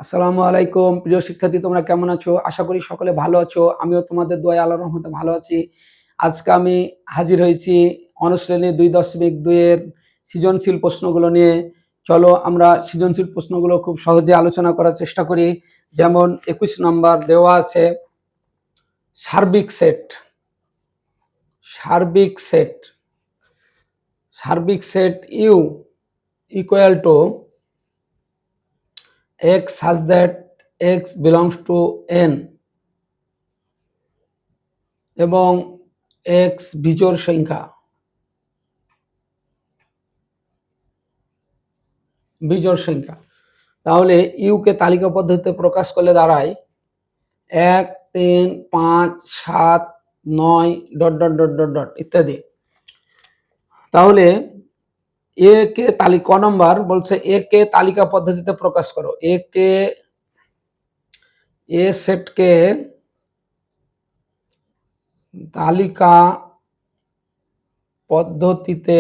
আসসালামু আলাইকুম প্রিয় শিক্ষার্থী, তোমরা কেমন আছো? আশা করি সকলে ভালো আছো। আমিও তোমাদের দোয়ায় আল্লাহর রহমতে ভালো আছি। আজকে আমি হাজির হয়েছি অনুশ্রেণী 2.2 এর সৃজনশীল প্রশ্নগুলো নিয়ে। চলো আমরা সৃজনশীল প্রশ্নগুলো খুব সহজে আলোচনা করার চেষ্টা করি। যেমন 21 নম্বর দেওয়া আছে সার্বিক সেট। সার্বিক সেট সার্বিক set U equal to x such that x belongs to n এবং x বিজোড় সংখ্যা তাহলে ইউকে তালিকা পদ্ধতিতে প্রকাশ করলে দাঁড়ায় 1 3 5 7 9 dot dot dot dot dot ইত্যাদি। তাহলে এ কে তালিকা নম্বর বলছে এ কে তালিকা পদ্ধতিতে প্রকাশ করো। এ সেটকে তালিকা পদ্ধতিতে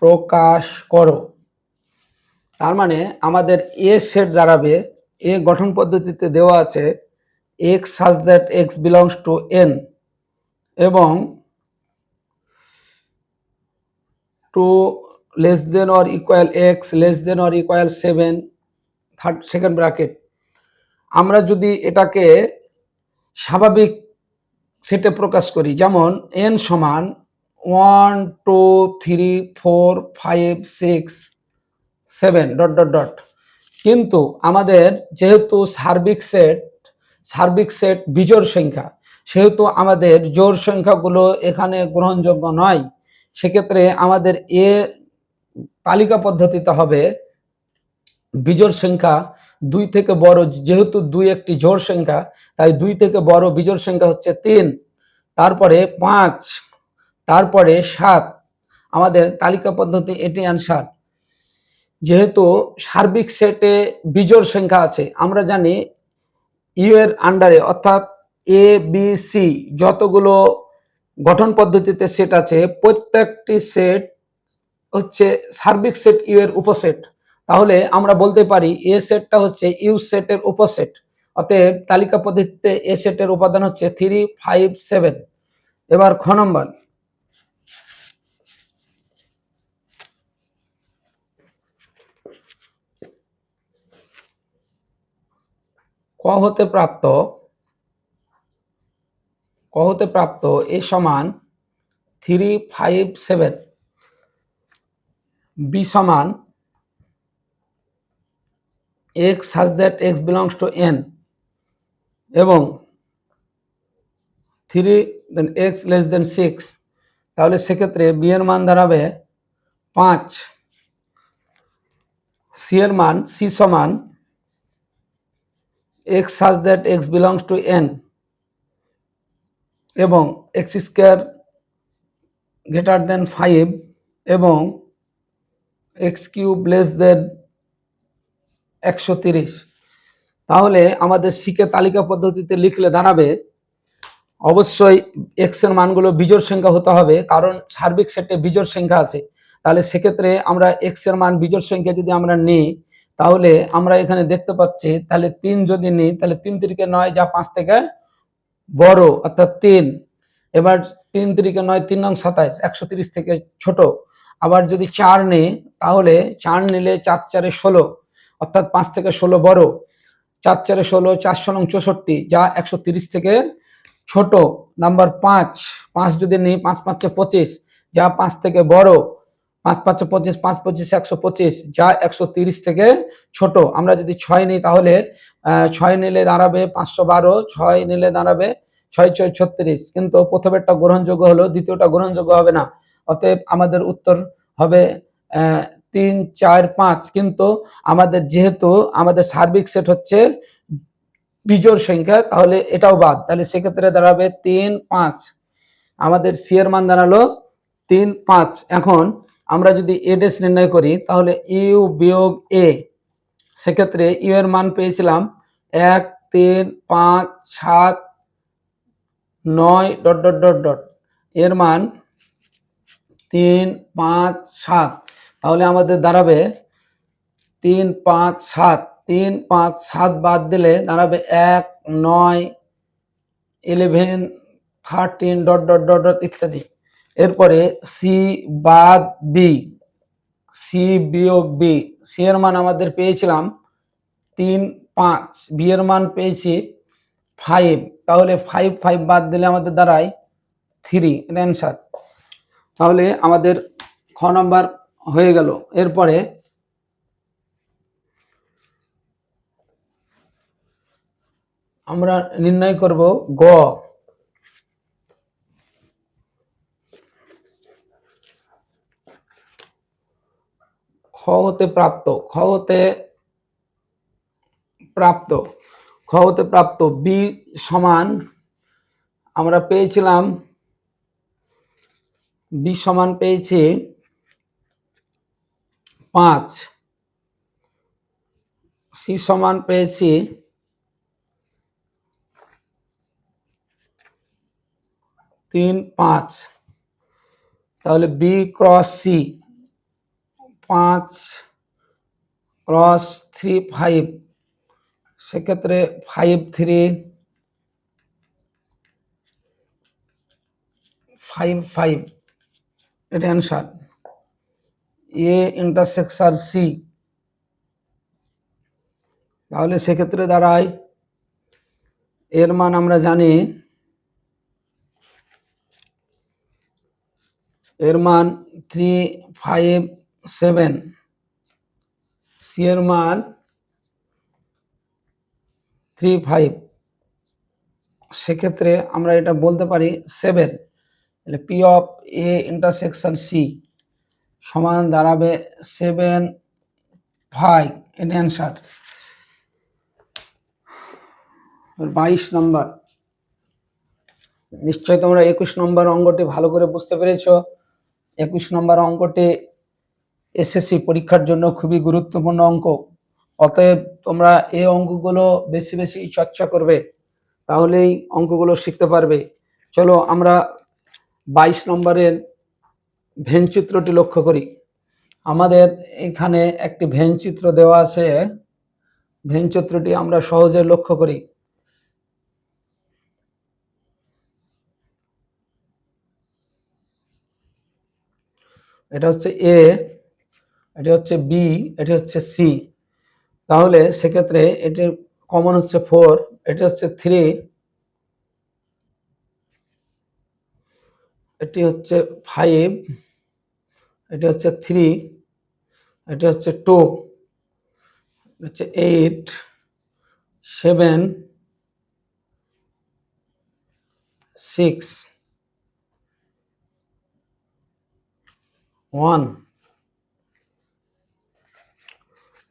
প্রকাশ করো। তার মানে আমাদের এ সেট দাঁড়াবে, এ গঠন পদ্ধতিতে দেওয়া আছে x such that x belongs to n এবং 2 less than or equal x less than or equal 7 third second bracket. আমরা যদি এটাকে স্বাভাবিক সেটে প্রকাশ করি, যেমন n সমান 1 2 3 4 5 6 7 ডট ডট ডট, কিন্তু আমাদের যেহেতু সার্বিক সেট বিজোড় সংখ্যা, সেহেতু আমাদের জোড় সংখ্যাগুলো এখানে গ্রহণযোগ্য নয়। সেক্ষেত্রে আমাদের এ তালিকা পদ্ধতিতে হবে বিজোড় সংখ্যা 2 থেকে বড়, যেহেতু 2 একটি জোড় সংখ্যা, তাই 2 থেকে বড় বিজোড় সংখ্যা হচ্ছে 3, তারপরে 5, তারপরে 7। আমাদের তালিকা পদ্ধতি এটি অ্যান্সার। যেহেতু সার্বিক সেটে বিজোড় সংখ্যা আছে, আমরা জানি ইউ এর আন্ডারে অর্থাৎ এ বি সি যতগুলো গঠন পদ্ধতিতে সেট আছে, প্রত্যেকটি সেট হচ্ছে সার্বিক সেট ইউ এর উপসেট। তাহলে আমরা বলতে পারি এ সেটটা হচ্ছে ইউ সেটের উপসেট। অতএব তালিকা পদ্ধতিতে এ সেটের উপাদান হচ্ছে 3 5 7। এবার খ নম্বর, ক হতে প্রাপ্ত এ সমান 3 5 7, বি সমান x such that x belongs to n এবং 3 then x less than 6। তাহলে সেক্ষেত্রে বি এর মান দাঁড়াবে 5, সি এর মান সি সমান x such that x belongs to n এবং x স্কয়ার গ্রেটার দেন 5 এবং x কিউব লেস দেন 130। তাহলে আমাদের সিকে তালিকা পদ্ধতিতে লিখলে দাঁড়াবে, অবশ্যই এক্স এর মানগুলো বিজোড় সংখ্যা হতে হবে, কারণ সার্বিক সেটে বিজোড় সংখ্যা আছে। তাহলে সেক্ষেত্রে আমরা এক্স এর মান বিজোড় সংখ্যা যদি আমরা নিই, তাহলে আমরা এখানে দেখতে পাচ্ছি, তাহলে 3 যদি নিই, তাহলে 3 3 9 যা 5 থেকে বড় অর্থাৎ 3। এবার 3 3 9 3 নং 27 130 থেকে ছোট। আবার যদি 4 নিই, তাহলে 4 নিলে 4 4 16 অর্থাৎ 5 থেকে 16 বড়। 4 4 16 400 নং 64 যা 130 থেকে ছোট। নাম্বার 5 যদি নিই, 5 5 25 যা 5 থেকে বড়। 5 5 25 5 25 125 যা 130 থেকে ছোট। আমরা যদি 6 নিই, তাহলে 6 নিলে দাঁড়াবে 512, 6 নিলে দাঁড়াবে 6 6 36, কিন্তু প্রথমেরটা গ্রহণযোগ্য হলো, দ্বিতীয়টা গ্রহণযোগ্য হবে না। অতএব আমাদের উত্তর হবে 3 4 5। কিন্তু আমাদের যেহেতু আমাদের সার্বিক সেট হচ্ছে বিজোড় সংখ্যা, তাহলে এটাও বাদ। তাহলে সেক্ষেত্রে দাঁড়াবে 3 5। আমাদের সি এর মান দাঁড়ালো 3 5। এখন আমরা যদি এ ডেস নির্ণয় করি, তাহলে ইউ বিয়োগ এ, সেক্ষেত্রে ইউ এর মান পেয়েছিলাম 1 3 5 7 9 ডট ডট ডট ডট, এর মান 3 5 7। তাহলে আমাদের দাঁড়াবে 3 5 7, 3 5 7 বাদ দিলে দাঁড়াবে 1 9 11 13 ডট ডট ডট ডট ইত্যাদি। এরপরে সি বাদ বি, সি বিয়োগ বি, সি এর মান আমাদের পেয়েছিলাম 3 5, বি এর মান পেয়েছি 5, তাহলে 5 5 বাদ দিলে আমাদের দাঁড়ায় 3, এটা অ্যান্সার। তাহলে আমাদের খ নাম্বার হয়ে গেল। এরপরে আমরা নির্ণয় করব গ। খ হতে প্রাপ্ত, খ হতে প্রাপ্ত বি সমান আমরা পেয়েছিলাম, বি সমান পেয়েছি 5, সি সমান পেয়েছি 3 5, তাহলে বি ক্রস সি 5 ক্রস 3 5, সেক্ষেত্রে 5 3 5 5, এটা অ্যান্সার। এ ইন্টারসেকশন সি, তাহলে সেক্ষেত্রে দাঁড়ায় এর মান আমরা জানি, এর মান 3 5 7, সি এর মান 3 5, সেক্ষেত্রে আমরা এটা বলতে পারি 7, তাহলে P of A intersection C সমান দাঁড়াবে 7 5, এটা অ্যান্সার। 22 নম্বর, নিশ্চয় তোমরা 21 নম্বর অঙ্কটি ভালো করে বুঝতে পেরেছ। 21 নম্বর অঙ্কটি এসএসসি পরীক্ষার জন্য খুবই গুরুত্বপূর্ণ অঙ্ক। অতএব তোমরা এই অঙ্কগুলো বেশি বেশি চর্চা করবে, তাহলেই অঙ্কগুলো শিখতে পারবে। চলো আমরা 22 নম্বরের ভেন চিত্রটি লক্ষ্য করি। আমাদের এখানে একটি ভেন চিত্র দেওয়া আছে, ভেন চিত্রটি আমরা সহজে লক্ষ্য করি। এটা হচ্ছে এ, এটা হচ্ছে বি, এটা হচ্ছে সি, তাহলে সেক্ষেত্রে এটি কমন হচ্ছে 4, এটা হচ্ছে 3, এটি হচ্ছে 5, এটা হচ্ছে 3, এটা হচ্ছে 2, হচ্ছে 8 7 6 1।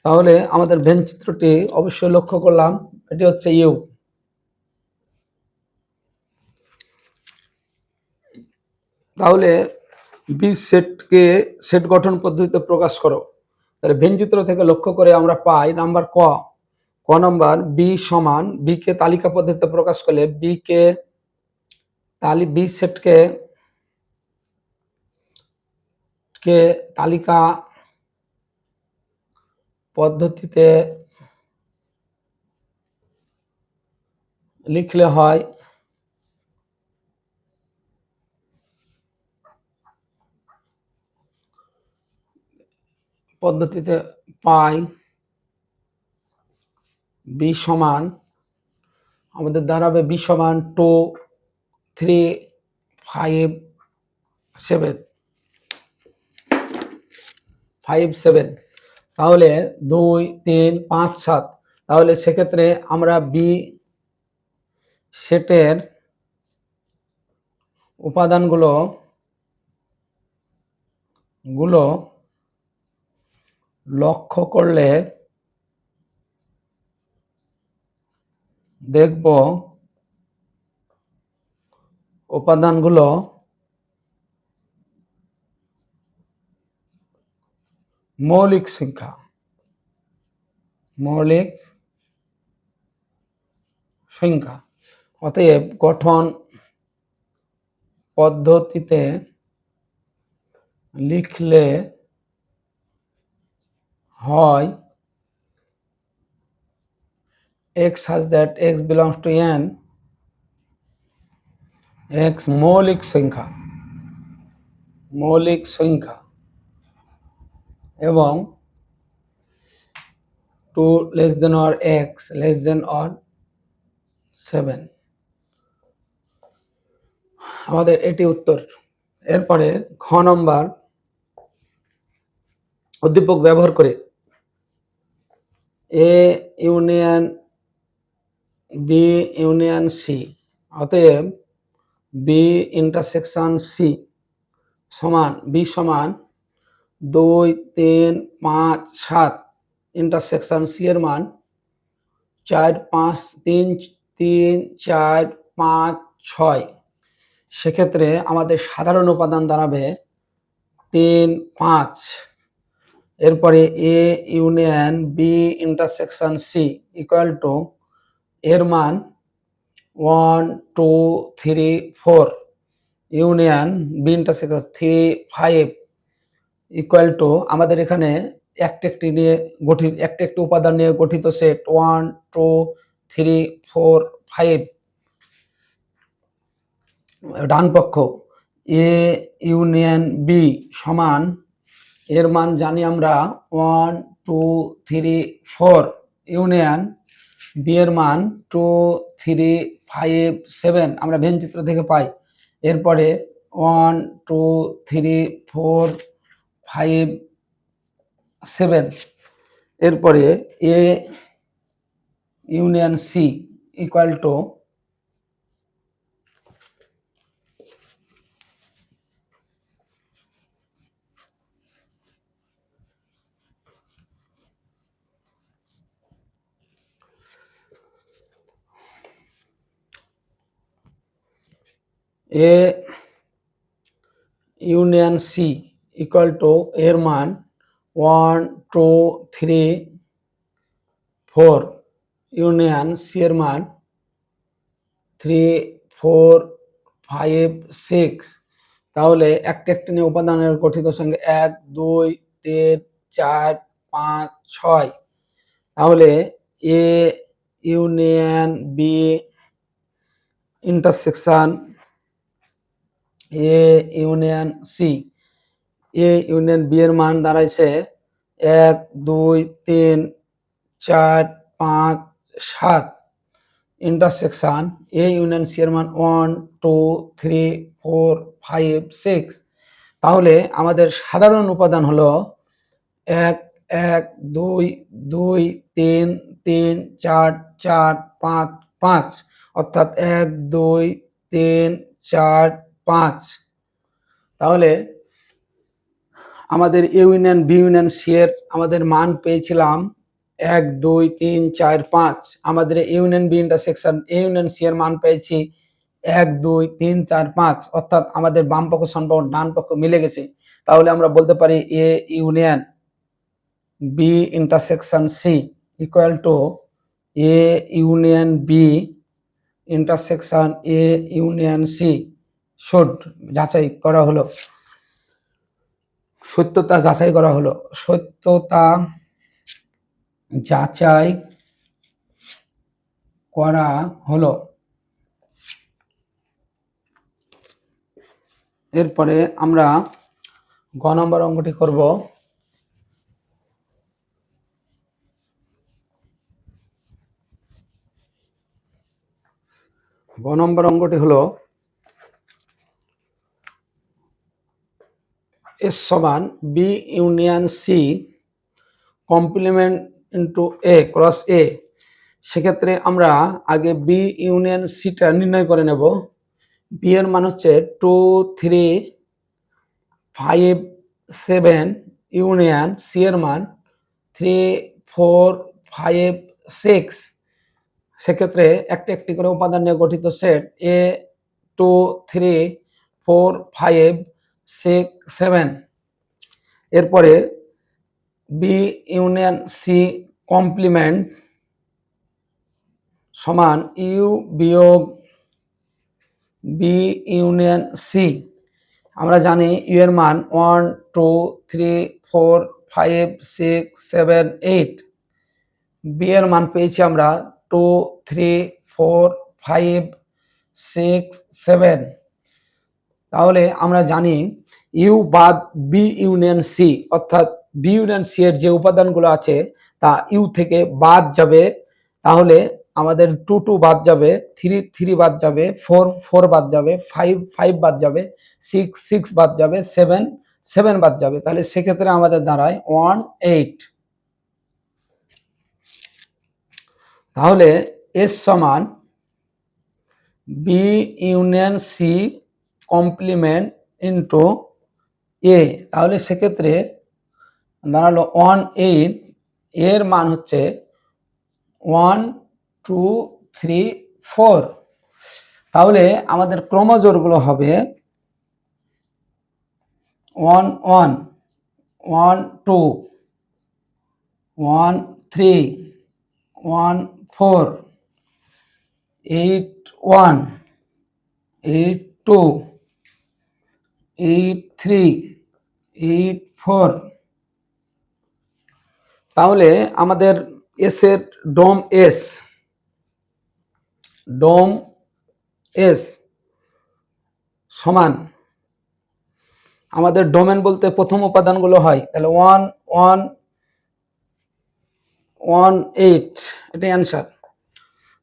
তাহলে আমাদের ভেন চিত্রটি অবশ্যই লক্ষ্য করলাম, এটি হচ্ছে ইউ। তাহলে বি সেটকে সেট গঠন পদ্ধতিতে প্রকাশ করো। তাহলে ভেন চিত্র থেকে লক্ষ্য করে আমরা পাই নাম্বার ক নাম্বার বি সমান, বি কে তালিকা পদ্ধতিতে প্রকাশ করলে বি কে বি সেটকে তালিকা পদ্ধতিতে লিখলে হয় পদ্ধতিতে পাই বি সমান, আমাদের দাঁড়াবে বি সমান 2 3 5 7 5 7, তাহলে 2 3 5 7, তাহলে সেক্ষেত্রে আমরা বি সেটের উপাদানগুলো লক্ষ্য করলে দেখব উপাদানগুলো মৌলিক সংখ্যা, অতএব গঠন পদ্ধতিতে লিখলে হয় x such that x belongs to n, x মৌলিক সংখ্যা এবং 2 less than or x less than or 7। আমাদের এটি উত্তর। এরপরে খ নম্বর, উদ্দীপক ব্যবহার করে A union B union C, অতএব বি ইন্টারসেকশন সি সমান বি সমান 2, 3, 5, 7 ইন্টারসেকশন সি এর মান 4, 5, 3, 3, 4, 5, 6। সেক্ষেত্রে আমাদের সাধারণ উপাদান দাঁড়াবে 3, 5। এরপরে A union B intersection C equal to এর মান 1, 2, 3, 4 union B intersection 3, 5 equal to আমাদের এখানে একটি উপাদান নিয়ে গঠিত সেট 1, 2, 3, 4, 5। ডান পক্ষ এ ইউনিয়ন বি সমান এর মান জানি আমরা 1, 2, 3, 4 ইউনিয়ন বি এর মান 2, 3, 5, 7 আমরা ভেন চিত্র থেকে পাই। এরপরে 1, 2, 3, 4, 5, 7। এরপরে A union C equal to A union C equal to এর মান 1, 2, 3, 4 ইউনিয়ন সি এর মান 3, 4, 5, 6। তাহলে একটি নিয়ে উপাদানের গঠিত সংখ্যা 1, 2, 3, 4, 5, 6। তাহলে A union B intersection A union C, A union B এর মান দাঁড়াইছে 1, 2, 3, 4, 5, 7 ইন্টারসেকশন এ ইউনিয়ন সি এর মান 1, 2, 3, 4, 5, 6। তাহলে আমাদের সাধারণ উপাদান হলো 1, 1, 2, 2, 3, 3, 4, 4, 5, 5 অর্থাৎ 1, 2, 3, 4, 5। তাহলে আমাদের A union B union C এর আমাদের মান পেয়েছিলাম 1, 2, 3, 4, 5। আমাদের A union B intersection A union C এর মান পেয়েছি 1, 2, 3, 4, 5 অর্থাৎ আমাদের বাম পক্ষ সম্পর্ক ডান পক্ষ মিলে গেছে। তাহলে আমরা বলতে পারি A union B intersection C equal to A union B intersection A union C. যাচাই করা হলো, সত্যতা যাচাই করা হলো, সত্যতা যাচাই করা হলো। এরপরে আমরা গ নম্বর অঙ্কটি করব। গ নম্বর অঙ্কটি হলো এস সমান B union C complement into A cross A. সেক্ষেত্রে আমরা আগে বি ইউনিয়ন সিটা নির্ণয় করে নেব। বি এর মান হচ্ছে 2, 3, 5, 7 ইউনিয়ন সি এর মান 3, 4, 5, 6। সেক্ষেত্রে একটি করে উপাদান নিয়ে গঠিত সেট এ 2, 3, 4, 5, 6, 7। এরপরে বি ইউনিয়ন সি কমপ্লিমেন্ট সমান ইউ বিয়োগ বি ইউনিয়ন সি। আমরা জানি ইউ এর মান 1, 2, 3, 4, 5, 6, 7, 8। বি এর মান পেয়েছি আমরা 2 3 4 5 6 7। তাহলে আমরা জানি ইউ বাদ বি ইউনিয়ন সি, অর্থাৎ বি ইউনিয়ন সি এর যে উপাদানগুলো আছে তা ইউ থেকে বাদ যাবে। তাহলে আমাদের 2 2 বাদ যাবে, 3 3 বাদ যাবে, 4 4 বাদ যাবে, 5 5 বাদ যাবে, 6 6 বাদ যাবে, 7 7 বাদ যাবে। তাহলে সেক্ষেত্রে আমাদের দাঁড়ায় 1 8। তাহলে এস সমান B union C complement into A. তাহলে সেক্ষেত্রে দাঁড়ালো 1 8, এর মান হচ্ছে 1 2 3 4। তাহলে আমাদের ক্রমজোড়গুলো হবে 1 1 1 2 1 3 1 4 8 1 8 2 8 3 8 4। তাহলে আমাদের এস এর ডোম এস সমান, আমাদের ডোমেন বলতে প্রথম উপাদানগুলো হয়, তাহলে 1 1 1 8, এটাই অ্যান্সার।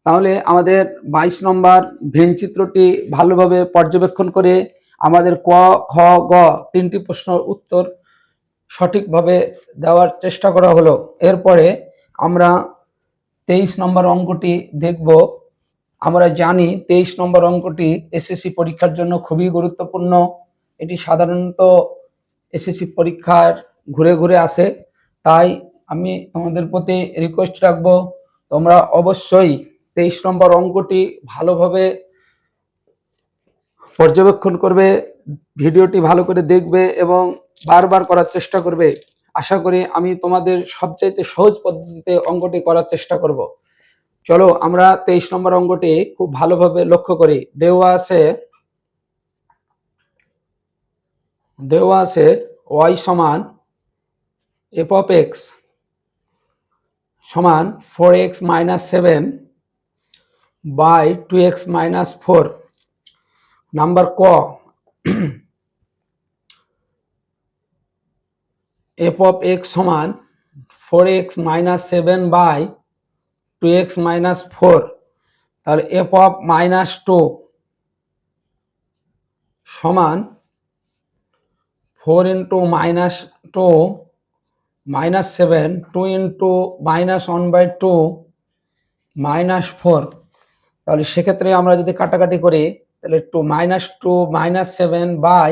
তাহলে আমাদের 22 নম্বর ভেন চিত্রটি ভালোভাবে পর্যবেক্ষণ করে আমাদের ক খ গ তিনটি প্রশ্নের উত্তর সঠিকভাবে দেওয়ার চেষ্টা করা হলো। এরপরে আমরা 23 নম্বর অঙ্কটি দেখব। আমরা জানি 23 নম্বর অঙ্কটি এসএসসি পরীক্ষার জন্য খুবই গুরুত্বপূর্ণ। এটি সাধারণত এসএসসি পরীক্ষার ঘুরে ঘুরে আসে, তাই আমি তোমাদের প্রতি রিকোয়েস্ট রাখবো তোমরা অবশ্যই 23 নম্বর অঙ্কটি ভালোভাবে পর্যবেক্ষণ করবে, ভিডিওটি ভালো করে দেখবে এবং বারবার করার চেষ্টা করবে। আশা করি আমি তোমাদের সবচাইতে সহজ পদ্ধতিতে অঙ্কটি করার চেষ্টা করব। চলো আমরা 23 নম্বর অঙ্কটি খুব ভালোভাবে লক্ষ্য করি। দেওয়া আছে y সমান f of x সমান 4x minus 7 by 2x minus 4। Number ক, f of x সমান 4x minus 7 by 2x minus 4। তাহলে f of minus 2 সমান 4 into minus 2 minus 7, 2 into minus 1 by 2 minus 4। তাহলে সেক্ষেত্রে আমরা যদি কাটাকাটি করি তাহলে 2 minus 2 minus 7 by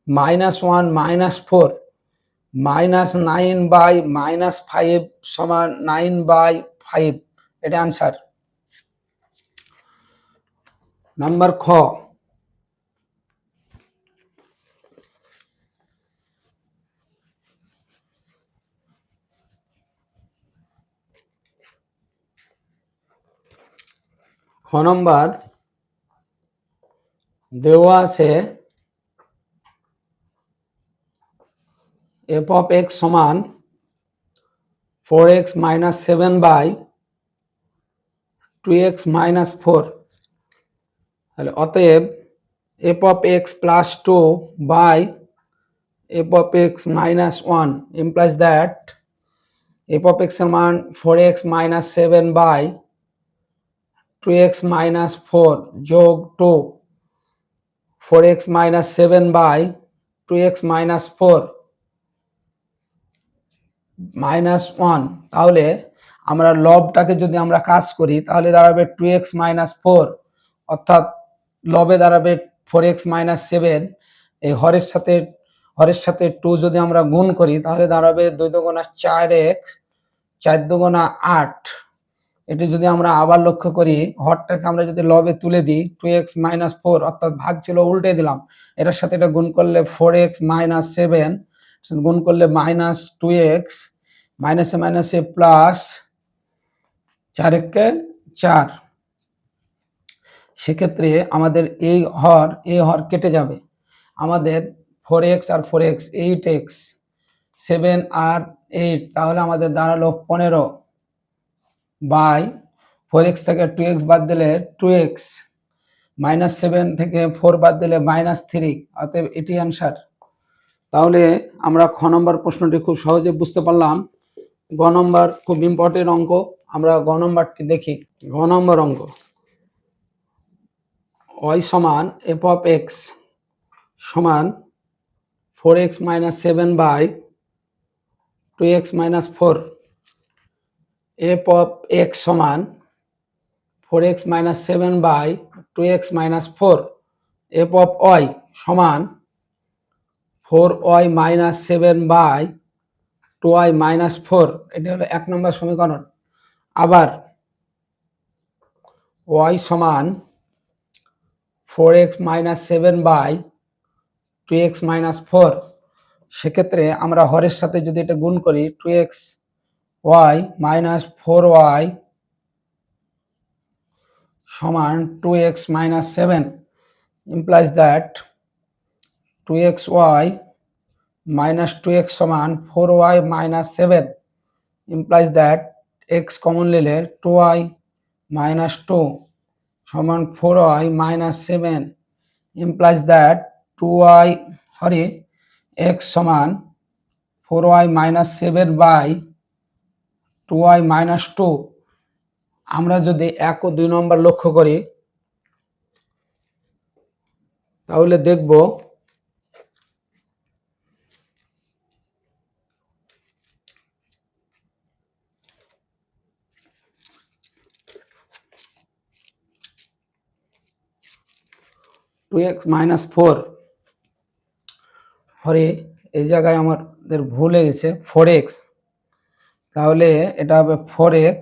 minus 1 minus 4 minus 9 by minus 5 সমান 9 by 5, এটা আনসার। নাম্বার খ, খ নম্বর দেওয়া আছে f of x সমান 4x minus 7 by 2x minus 4। তাহলে অতএব f of x plus 2 by f of x minus 1 implies that f of x এর মান 4x minus 7 by 2x minus 4 যোগ 2 4x minus 7 by 2x minus 4 minus 1। তাহলে আমরা লবটাকে যদি আমরা কাজ করি তাহলে দাঁড়াবে 2x minus 4, অর্থাৎ লবে দাঁড়াবে 4x minus 7। এই হরের সাথে 2 যদি আমরা গুণ করি তাহলে দাঁড়াবে 2 দুগুণা 4x 4 দুগুণা 8। এটি যদি আমরা আবার লক্ষ্য করি, হরটাকে আমরা যদি লবে তুলে দিই 2x minus 4, অর্থাৎ ভাগ ছিল উল্টে দিলাম, এটার সাথে এটা গুণ করলে 4x minus 7 গুণ করলে মাইনাস 2x মাইনাসে মাইনাসে প্লাস 4 একে 4। সেক্ষেত্রে আমাদের এই হর কেটে যাবে, আমাদের 4x আর 4x 8x 7 আর 8, তাহলে আমাদের দাঁড়ালো 15 বাই 4x থেকে 2x বাদ দিলে 2x, -7 থেকে 4 বাদ দিলে -3, অতএব এটি অ্যান্সার। তাহলে আমরা খ নম্বর প্রশ্নটি খুব সহজে বুঝতে পারলাম। গ নম্বর খুব ইম্পর্টেন্ট অঙ্ক, আমরা গ নম্বরটি দেখি। গ নম্বর অঙ্ক, y সমান f of x সমান 4x - 7 by 2x - 4, f of x সমান 4x - 7 by 2x - 4, f of y সমান 4y - 7 বাই 2y - 4, এটি হলো 1 নম্বর সমীকরণ। আবার y সমান 4x - 7 বাই 2x - 4, সেক্ষেত্রে আমরা হরের সাথে যদি এটা গুণ করি 2xy - 4y সমান 2x - 7, implies that 2xy minus 2x সমান 4y - 7, implies that x common নিলে 2y - 2 সমান 4y - 7, implies that 2y x সমান 4y - 7 বাই 2y - 2। আমরা যদি 1 ও 2 নম্বর লক্ষ্য করি তাহলে দেখব 2x - 4 হরে এই জায়গায় আমাদের ভুল হয়ে গেছে 4x, তাহলে এটা হবে 4x,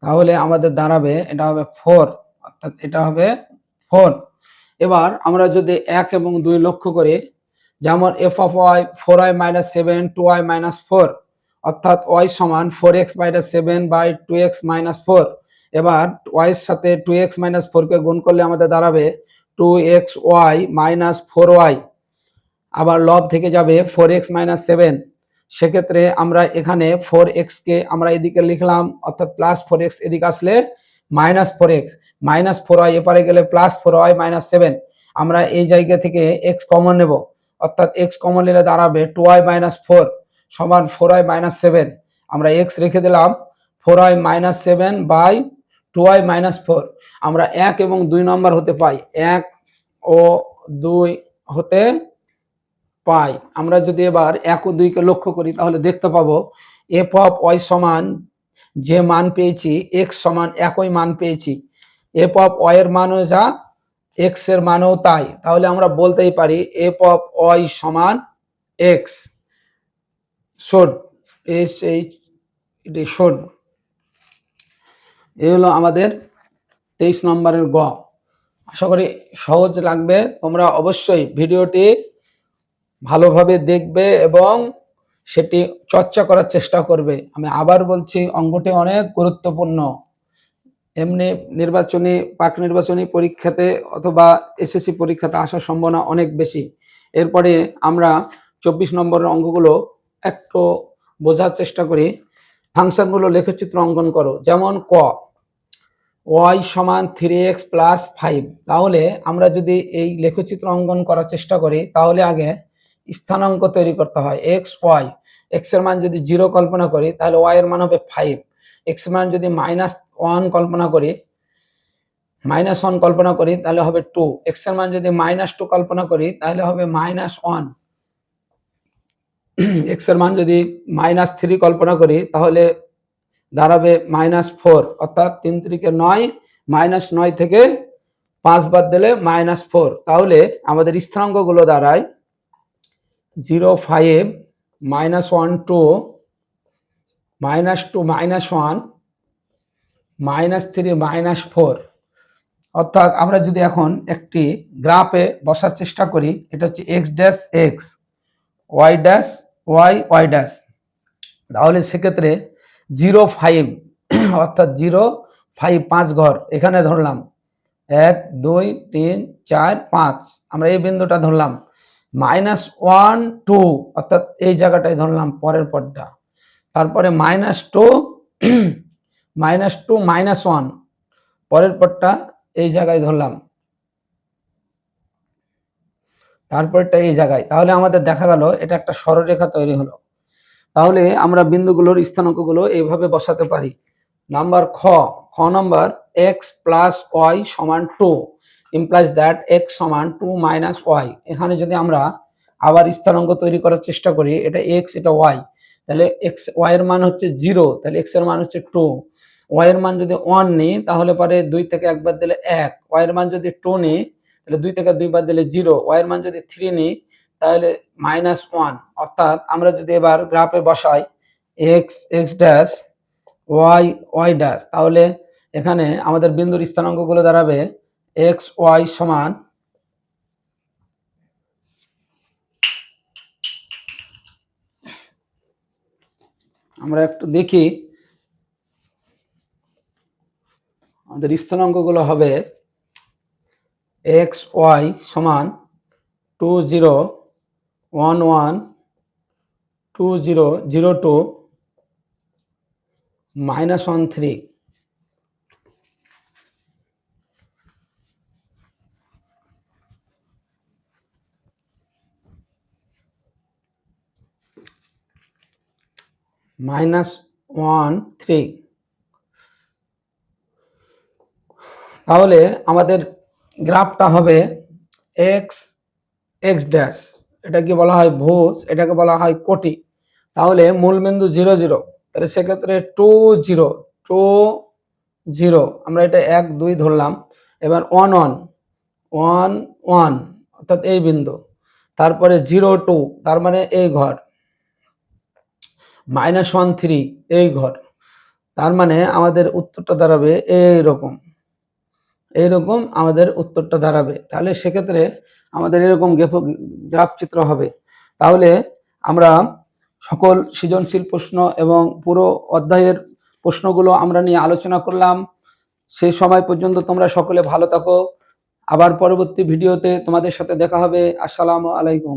তাহলে আমাদের দাঁড়াবে এটা হবে 4, অর্থাৎ এটা হবে 4। এবার আমরা যদি 1 এবং 2 লক্ষ্য করি, যেমন f of y 4y - 7 2y - 4, অর্থাৎ y সমান 4x - 7 বাই 2x - 4। এবার y এর সাথে 2x - 4 কে গুণ করলে আমাদের দাঁড়াবে 2xy - 4y, আবার লব থেকে যাবে 4x - 7। সেক্ষেত্রে আমরা এখানে 4x কে আমরা এদিকে লিখলাম, অর্থাৎ প্লাস 4x, এদিকে আসলে -4x, -4y এপারে গেলে +4y - 7। আমরা এই জায়গা থেকে x কমন নেব, অর্থাৎ x কমন নিলে দাঁড়াবে 2y - 4 সমান 4y - 7। আমরা x রেখে দিলাম, 4y - 7 বাই 2y - 4। আমরা 1 এবং 2 নম্বর হতে পাই, 1 ও 2 হতে পাই। আমরা যদি এবার 1 ও 2 কে লক্ষ্য করি তাহলে দেখতে পাবো f of y সমান যে মান পেয়েছি x সমান একই মান পেয়েছি, f of y এর মানও যা x এর মানও তাই, তাহলে আমরা বলতেই পারি f of y সমান x। শুড এটি শুড। এই হলো আমাদের 23 নম্বরের গ। আশা করি সহজ লাগবে। তোমরা অবশ্যই ভিডিওটি ভালোভাবে দেখবে এবং সেটি চর্চা করার চেষ্টা করবে। আমি আবার বলছি, অঙ্কটি অনেক গুরুত্বপূর্ণ। এমনি নির্বাচনী, পাক নির্বাচনী পরীক্ষাতে অথবা এসএসসি পরীক্ষাতে আসার সম্ভাবনা অনেক বেশি। এরপরে আমরা 24 নম্বরের অঙ্কগুলো একটু বোঝার চেষ্টা করি। ফাংশনগুলো লেখচিত্র অঙ্কন করো। যেমন ক, y সমান 3x + 5, তাহলে আমরা যদি এই লেখচিত্র অঙ্কন করার চেষ্টা করি তাহলে আগে স্থানাঙ্ক তৈরি করতে হয় x y। x এর মান যদি 0 কল্পনা করি তাহলে y এর মান হবে 5, x এর মান যদি -1 কল্পনা করি, -1 কল্পনা করি তাহলে হবে 2, x এর মান যদি -2 কল্পনা করি তাহলে হবে -1, x এর মান যদি -3 কল্পনা করি তাহলে দাঁড়াবে -4, অর্থাৎ 3 × 9, -9 থেকে 5 বাদ দিলে -4। তাহলে আমাদের স্থানাঙ্কগুলো দাঁড়ায় 0 5 -1 2 -2 -1 -3 -4। অর্থাৎ আমরা যদি এখন একটি গ্রাফে বসার চেষ্টা করি, এটা হচ্ছে x dash x, y dash y, y dash, তাহলে সেক্ষেত্রে 0 5 অর্থাৎ 0 5 5 ঘর এখানে ধরলাম, 1 2 3 4 5, আমরা এই বিন্দুটা ধরলাম। -1 2 অর্থাৎ এই জায়গাটায় ধরলাম পরের পদটা, তারপরে -2 -2 -1, পরের পরটা এই জায়গায় ধরলাম, তারপরটা এই জায়গায়। তাহলে আমাদের দেখা গেল এটা একটা সরলরেখা তৈরি হলো। তাহলে আমরা বিন্দুগুলোর স্থানাঙ্কগুলো এইভাবে বসাতে পারি। নাম্বার খ নাম্বার x প্লাস ওয়াই সমান 2 ইমপ্লাইজ দ্যাট x সমান 2 মাইনাস ওয়াই। এখানে যদি আমরা আবার স্থানাঙ্ক তৈরি করার চেষ্টা করি, এটা x এটা y, তাহলে y এর মান হচ্ছে 0, তাহলে x এর মান হচ্ছে 2, y এর মান যদি 1 নিই তাহলে পরে 2 থেকে একবার দিলে 1, y এর মান যদি 2 নিই তাহলে 2 থেকে 2 বার দিলে 0, y এর মান যদি 3 নিই তাহলে -1। অর্থাৎ আমরা যদি এবার গ্রাফে বসাই x x dash y y dash, তাহলে এখানে আমাদের বিন্দুর স্থানাঙ্কগুলো দাঁড়াবে x y সমান আমরা একটু দেখি, আমাদের স্থানাঙ্কগুলো হবে x y সমান 2 0 1 1 2 0 0 2 -1 3। -1 3। তাহলে আমাদের গ্রাফটা হবে x x ড্যাশ, এটাকে বলা হয় ভুজ, এটাকে বলা হয় কোটি। তাহলে মূলবিন্দু 0 0, তাহলে সেক্ষেত্রে 2 0 2 0, আমরা এটা 1 2 ধরলাম। এবার 1 1 1 1 অর্থাৎ এই বিন্দু, তারপরে 0 2 তার মানে এই ঘর, -1 3 এই ঘর, তার মানে আমাদের উত্তরটা দাঁড়াবে এইরকম, এইরকম আমাদের উত্তরটা দাঁড়াবে। তাহলে সেক্ষেত্রে আমাদের এরকম গ্রাফ চিত্র হবে। তাহলে আমরা সকল সৃজনশীল প্রশ্ন এবং পুরো অধ্যায়ের প্রশ্নগুলো আমরা নিয়ে আলোচনা করলাম। সেই সময় পর্যন্ত তোমরা সকলে ভালো থাকো। আবার পরবর্তী ভিডিওতে তোমাদের সাথে দেখা হবে। আসসালামু আলাইকুম।